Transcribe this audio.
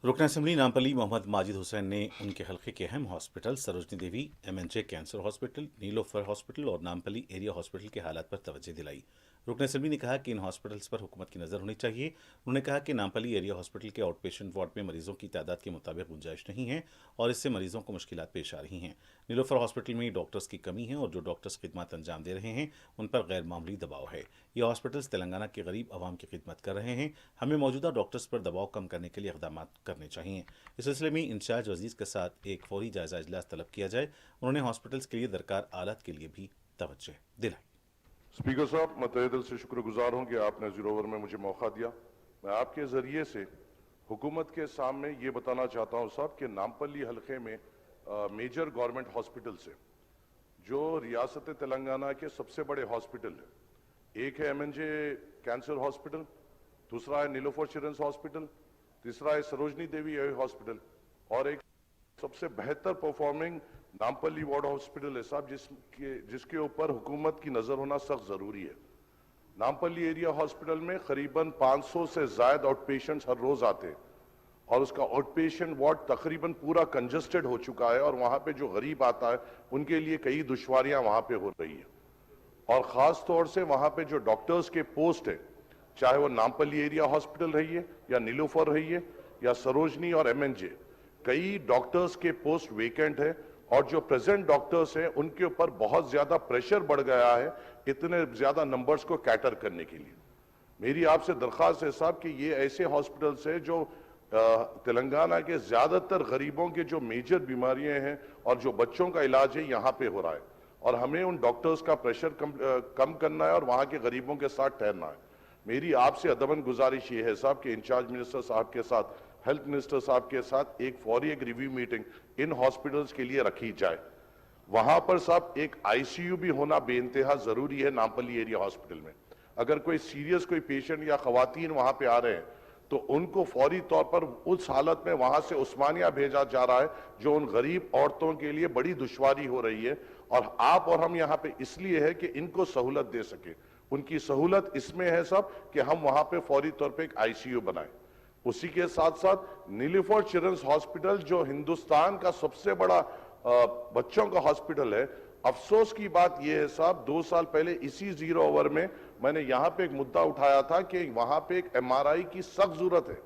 रुकन असम्बली नामपल्ली मोहम्मद माजिद हुसैन ने उनके हल्के के अहम hospital Sarojini Devi MNJ cancer hospital, Niloufer hospital और नामपल्ली एरिया हॉस्पिटल के हालात पर तवज्जो दिलाई। रुकन असम्बली ने कहा कि इन हॉस्पिटल्स पर हुकूमत की नज़र होनी चाहिए। उन्होंने कहा कि नामपल्ली एरिया हॉस्पिटल के आउट पेशेंट वार्ड में मरीजों की तादाद के मुताबिक गुंजाइश नहीं है और इससे मरीजों को मुश्किलात पेश आ रही हैं। नीलोफर हॉस्पिटल में डॉक्टर्स की कमी है और जो डॉक्टर्स खिदमत अंजाम दे रहे हैं उन पर गैर मामूली दबाव है। ये हॉस्पिटल्स तेलंगाना के गरीब आवाम की खिदमत कर रहे हैं। हमें मौजूदा डॉक्टर्स पर दबाव कम करने के लिए इक़दाम करने चाहिए। इस सिलसिले में इंचार्ज वजीर के साथ एक फौरी जायजा इजलास तलब किया जाए। उन्होंने हॉस्पिटल्स के लिए दरकार आलात के लिए भी तवज्जो दिलाई। स्पीकर साहब, मैं तहे दिल से शुक्रगुजार हूं कि आपने जीरो ओवर में मुझे मौका दिया। मैं आपके जरिए से हुकूमत के सामने ये बताना चाहता हूं साहब कि नामपल्ली हलके में मेजर गवर्नमेंट हॉस्पिटल से जो रियासत तेलंगाना के सबसे बड़े हॉस्पिटल है, एक है MNJ कैंसर हॉस्पिटल, दूसरा है नीलोफर चिल्ड्रंस हॉस्पिटल, तीसरा है सरोजनी देवी हॉस्पिटल और एक सबसे बेहतर परफॉर्मिंग नामपल्ली वार्ड हॉस्पिटल है साहब, जिसके ऊपर हुकूमत की नजर होना सख्त जरूरी है। नामपल्ली एरिया हॉस्पिटल में करीबन 500 से ज्यादा आउट पेशेंट्स हर रोज आते हैं और उसका आउट पेशेंट वार्ड तकरीबन पूरा कंजस्टेड हो चुका है और वहां पे जो गरीब आता है उनके लिए कई दुश्वारियां वहां पे हो रही है। और खास तौर से वहां पे जो डॉक्टर्स के पोस्ट है, चाहे वो नामपल्ली एरिया हॉस्पिटल रही है या नीलोफर रही है या सरोजनी और MNJ, कई डॉक्टर्स के पोस्ट वेकेंट है और जो प्रेजेंट डॉक्टर्स हैं उनके ऊपर बहुत ज्यादा प्रेशर बढ़ गया है इतने ज्यादा नंबर्स को कैटर करने के लिए। मेरी आपसे दरख्वास्त है साहब कि ये ऐसे हॉस्पिटल्स हैं जो तेलंगाना के ज्यादातर गरीबों के जो मेजर बीमारियां हैं और जो बच्चों का इलाज है यहाँ पे हो रहा है और हमें उन डॉक्टर्स का प्रेशर कम करना है और वहां के गरीबों के साथ ठहरना है। मेरी आपसे अदबन गुजारिश ये है साहब कि इंचार्ज मिनिस्टर साहब के साथ, हेल्थ मिनिस्टर साहब के साथ एक फौरी एक रिव्यू मीटिंग इन हॉस्पिटल्स के लिए रखी जाए। वहां पर साहब एक ICU भी होना बेइंतहा जरूरी है नामपल्ली एरिया हॉस्पिटल में। अगर कोई सीरियस कोई पेशेंट या खवातीन वहां पे आ रहे हैं तो उनको फौरी तौर पर उस हालत में वहां से उस्मानिया भेजा जा रहा है जो उन गरीब औरतों के लिए बड़ी दुश्वारी हो रही है और आप और हम यहाँ पे इसलिए है कि इनको सहूलत दे सके। उनकी सहूलत इसमें है साहब कि हम वहां पे फौरी तौर पे एक ICU बनाए। उसी के साथ साथ नीलोफर चिल्ड्रंस हॉस्पिटल जो हिंदुस्तान का सबसे बड़ा बच्चों का हॉस्पिटल है, अफसोस की बात यह है साहब, 2 साल पहले इसी जीरो ओवर में मैंने यहां पे एक मुद्दा उठाया था कि वहां पे एक MRI की सख्त जरूरत है।